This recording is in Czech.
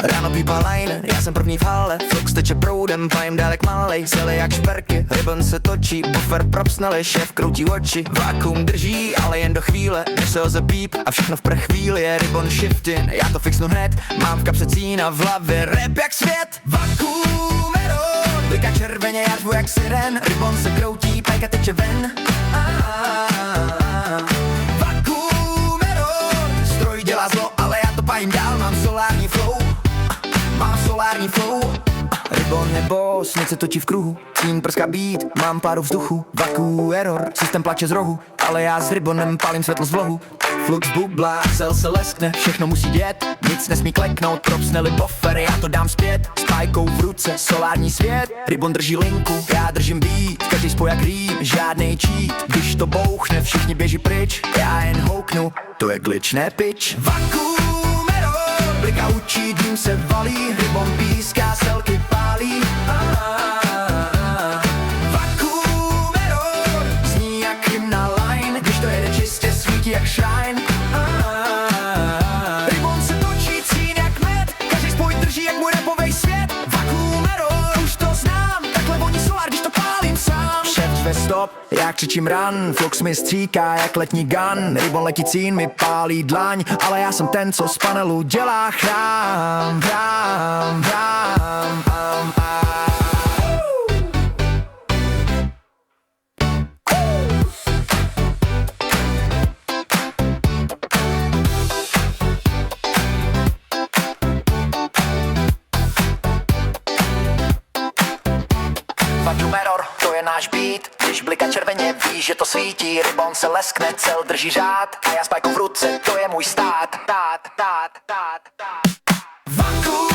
Ráno pípá line, já jsem první v hale. Flux teče proudem, pajem dálek malej. Sely jak šperky, ribbon se točí. Buffer propsnali, šéf kroutí oči. Vakuum drží, ale jen do chvíle, než se hoze píp a všechno v chvíli je ribbon shifting. Já to fixnu hned, mám v kapse cína, v hlavě rap jak svět. Vakuum error, bliká červeně, já řvu jak siren. Ribbon se kroutí, pajka teče ven. Vakuum error, stroj dělá zlo, ale já to pajím dál. Mám solární flow, Ribbon je boss, nic se točí v kruhu. Cín prská beat, mám páru vzduchu. Vakuum error, systém plače z rohu, ale já s ribbonem palím světlo z vlohu. Flux bublá, cel se leskne, všechno musí dět. Nic nesmí kleknout, propsneli buffer, já to dám zpět. S pajkou v ruce, solární svět. Ribbon drží linku, já držím beat. Každý spoj jak rým, žádnej cheat. Když to bouchne, všichni běží pryč. Já jen houknu, to je glitch, ne pitch. Vakuum error, blika učí, dým se valí. Ribbon píská, selky pálí. Vakuum error, zní jak hymna line. Když to jede čistě, svítí jak shrine. Ribbon se točí, cín jak med. Každý spoj drží jak můj rapovej svět. Vakuum error, už to znám. Takhle voní solár, když to pálím sám. Šéf řve stop, já křičím run. Flux mi stříká jak letní gun. Ribbon letí, cín mi pálí dlaň. Ale já jsem ten, co z panelu dělá chrám. Vakuum error, to je náš beat. Když blika červeně, víš, že to svítí. Ribbon se leskne, cel drží řád. A já s pajkou v ruce, to je můj stát. Vakuum